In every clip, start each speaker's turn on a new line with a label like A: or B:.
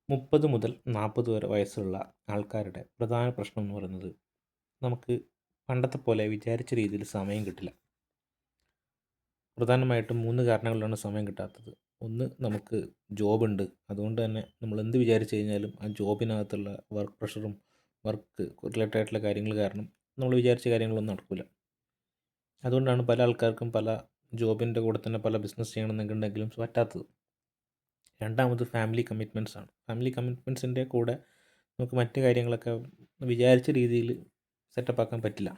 A: 30 മുതൽ 40 വരെ വയസ്സുള്ള ആൾക്കാരുടെ പ്രധാന പ്രശ്നം എന്ന് പറയുന്നത് നമുക്ക് പണ്ടത്തെ പോലെ വിചാരിച്ച രീതിയിൽ സമയം കിട്ടില്ല. പ്രധാനമായിട്ടും 3 കാരണങ്ങളിലാണ് സമയം കിട്ടാത്തത്. ഒന്ന്, നമുക്ക് ജോബുണ്ട്. അതുകൊണ്ട് തന്നെ നമ്മൾ എന്ത് വിചാരിച്ചു കഴിഞ്ഞാലും ആ ജോബിനകത്തുള്ള വർക്ക് പ്രഷറും വർക്ക് റിലേറ്റഡ് ആയിട്ടുള്ള കാര്യങ്ങൾ കാരണം നമ്മൾ വിചാരിച്ച കാര്യങ്ങളൊന്നും നടക്കില്ല. അതുകൊണ്ടാണ് പല ആൾക്കാർക്കും പല ജോബിൻ്റെ കൂടെ തന്നെ പല ബിസിനസ് ചെയ്യണമെന്നുണ്ടെങ്കിലും പറ്റാത്തത്. രണ്ടാമത് ഫാമിലി കമ്മിറ്റ്മെൻറ്റ്സ് ആണ്. ഫാമിലി കമ്മിറ്റ്മെൻറ്റ്സിൻ്റെ കൂടെ നമുക്ക് മറ്റ് കാര്യങ്ങളൊക്കെ വിചാരിച്ച രീതിയിൽ സെറ്റപ്പ് ആക്കാൻ പറ്റില്ല.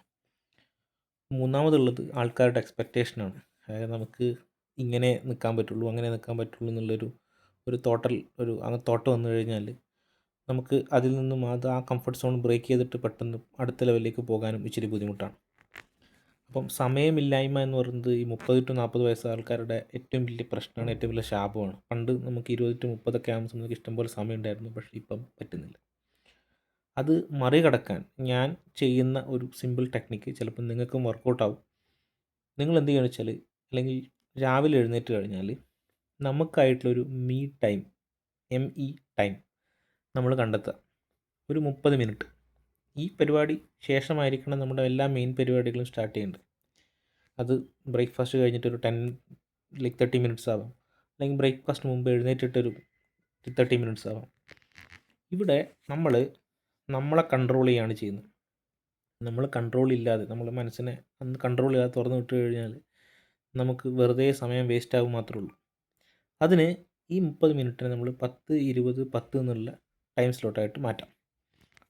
A: മൂന്നാമതുള്ളത് ആൾക്കാരുടെ എക്സ്പെക്റ്റേഷനാണ്. അതായത് നമുക്ക് ഇങ്ങനെ നിൽക്കാൻ പറ്റുള്ളൂ, അങ്ങനെ നിൽക്കാൻ പറ്റുള്ളൂ എന്നുള്ളൊരു തോട്ട് വന്നു കഴിഞ്ഞാൽ നമുക്ക് അതിൽ നിന്നും ആ കംഫർട്ട് സോൺ ബ്രേക്ക് ചെയ്തിട്ട് പെട്ടെന്ന് അടുത്ത ലെവലിലേക്ക് പോകാനും ഇച്ചിരി ബുദ്ധിമുട്ടാണ്. അപ്പം സമയമില്ലായ്മ എന്ന് പറയുന്നത് ഈ 30 to 40 വയസ്സ് ആൾക്കാരുടെ ഏറ്റവും വലിയ പ്രശ്നമാണ്, ഏറ്റവും വലിയ ശാപമാണ്. പണ്ട് നമുക്ക് 20 to 30 ആകുമ്പോൾ നമുക്ക് ഇഷ്ടംപോലെ സമയം ഉണ്ടായിരുന്നു, പക്ഷേ ഇപ്പം പറ്റുന്നില്ല. അത് മറികടക്കാൻ ഞാൻ ചെയ്യുന്ന ഒരു സിമ്പിൾ ടെക്നിക്ക് ചിലപ്പോൾ നിങ്ങൾക്കും വർക്കൗട്ട് ആവും. നിങ്ങൾ എന്ത് ചെയ്യുകയെന്ന് വെച്ചാൽ, അല്ലെങ്കിൽ രാവിലെ എഴുന്നേറ്റ് കഴിഞ്ഞാൽ നമുക്കായിട്ടുള്ളൊരു മീ ടൈം, ടൈം നമ്മൾ കണ്ടെത്തുക. ഒരു 30 മിനിറ്റ്. ഈ പരിപാടി ശേഷമായിരിക്കണം നമ്മുടെ എല്ലാ മെയിൻ പരിപാടികളും സ്റ്റാർട്ട് ചെയ്യേണ്ടത്. അത് ബ്രേക്ക്ഫാസ്റ്റ് കഴിഞ്ഞിട്ടൊരു 30 മിനിറ്റ്സ് ആവാം, അല്ലെങ്കിൽ ബ്രേക്ക്ഫാസ്റ്റ് മുമ്പ് എഴുന്നേറ്റിട്ടൊരു 30 മിനിറ്റ്സ് ആവാം. ഇവിടെ നമ്മളെ കൺട്രോൾ ചെയ്യുകയാണ് ചെയ്യുന്നത്. നമ്മൾ കൺട്രോളില്ലാതെ, നമ്മുടെ മനസ്സിനെ കൺട്രോൾ ചെയ്യാതെ തുറന്നു വിട്ട് കഴിഞ്ഞാൽ നമുക്ക് വെറുതെ സമയം വേസ്റ്റ് ആകും മാത്രമേ ഉള്ളൂ. അതിന് ഈ 30 മിനിറ്റിനെ നമ്മൾ 10, 20, 10 എന്നുള്ള ടൈം സ്ലോട്ടായിട്ട് മാറ്റാം.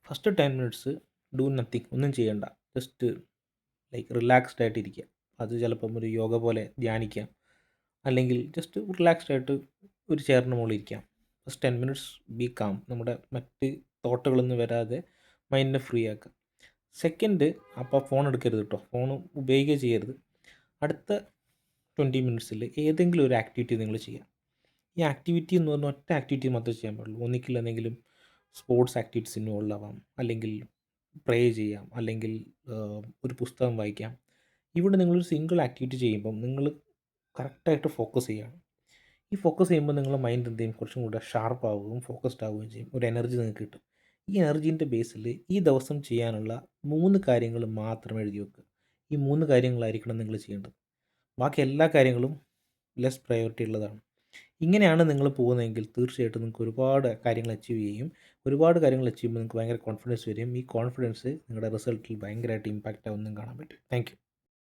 A: ഫസ്റ്റ് 10 മിനിറ്റ്സ് ഡു നത്തിങ്, ഒന്നും ചെയ്യണ്ട, ജസ്റ്റ് റിലാക്സ്ഡ് ആയിട്ട് ഇരിക്കുക. അത് ചിലപ്പം ഒരു യോഗ പോലെ ധ്യാനിക്കാം, അല്ലെങ്കിൽ ജസ്റ്റ് റിലാക്സ്ഡ് ആയിട്ട് ഒരു ചെയറിന് മുകളിൽ ഇരിക്കാം. ഫസ്റ്റ് 10 മിനിറ്റ്സ് ബി കാം, നമ്മുടെ മറ്റ് തോട്ടുകളൊന്നും വരാതെ മൈൻഡിനെ ഫ്രീ ആക്കുക. സെക്കൻഡ്, അപ്പോൾ ഫോൺ എടുക്കരുത് കേട്ടോ, ഫോൺ ഉപയോഗിക്കുക ചെയ്യരുത്. അടുത്ത 20 മിനിറ്റ്സിൽ ഏതെങ്കിലും ഒരു ആക്ടിവിറ്റി നിങ്ങൾ ചെയ്യാം. ഈ ആക്ടിവിറ്റി എന്ന് പറഞ്ഞാൽ ഒറ്റ ആക്ടിവിറ്റി മാത്രമേ ചെയ്യാൻ പാടുള്ളൂ. ഒന്നിക്കിൽ എന്തെങ്കിലും സ്പോർട്സ് ആക്ടിവിറ്റീസ് ഇൻവോൾവ് ആവാം, അല്ലെങ്കിൽ പ്രേ ചെയ്യാം, അല്ലെങ്കിൽ ഒരു പുസ്തകം വായിക്കാം. ഇവിടെ നിങ്ങളൊരു സിംഗിൾ ആക്ടിവിറ്റി ചെയ്യുമ്പം നിങ്ങൾ കറക്റ്റായിട്ട് ഫോക്കസ് ചെയ്യുകയാണ്. ഈ ഫോക്കസ് ചെയ്യുമ്പോൾ നിങ്ങളുടെ മൈൻഡ് എന്ത് ചെയ്യും, കുറച്ചും കൂടെ ഷാർപ്പ് ആവുകയും ഫോക്കസ്ഡ് ആവുകയും ചെയ്യും. ഒരു എനർജി നിങ്ങൾക്ക് കിട്ടും. ഈ എനർജീൻ്റെ ബേസിൽ ഈ ദിവസം ചെയ്യാനുള്ള 3 കാര്യങ്ങൾ മാത്രം എഴുതി വെക്കുക. ഈ 3 കാര്യങ്ങളായിരിക്കണം നിങ്ങൾ ചെയ്യേണ്ടത്. ബാക്കി എല്ലാ കാര്യങ്ങളും ലെസ് പ്രയോറിറ്റി ഉള്ളതാണ്. ഇങ്ങനെയാണ് നിങ്ങൾ പോകുന്നതെങ്കിൽ തീർച്ചയായിട്ടും നിങ്ങൾക്ക് ഒരുപാട് കാര്യങ്ങൾ അച്ചീവ് ചെയ്യും. ഒരുപാട് കാര്യങ്ങൾ അച്ചീവ് ചെയ്യുമ്പോൾ നിങ്ങൾക്ക് ഭയങ്കര കോൺഫിഡൻസ് വരും. ഈ കോൺഫിഡൻസ് നിങ്ങളുടെ റിസൾട്ടിൽ ഭയങ്കരമായിട്ട് ഇമ്പാക്റ്റ് ആവുന്നതും കാണാൻ പറ്റും. Thank you.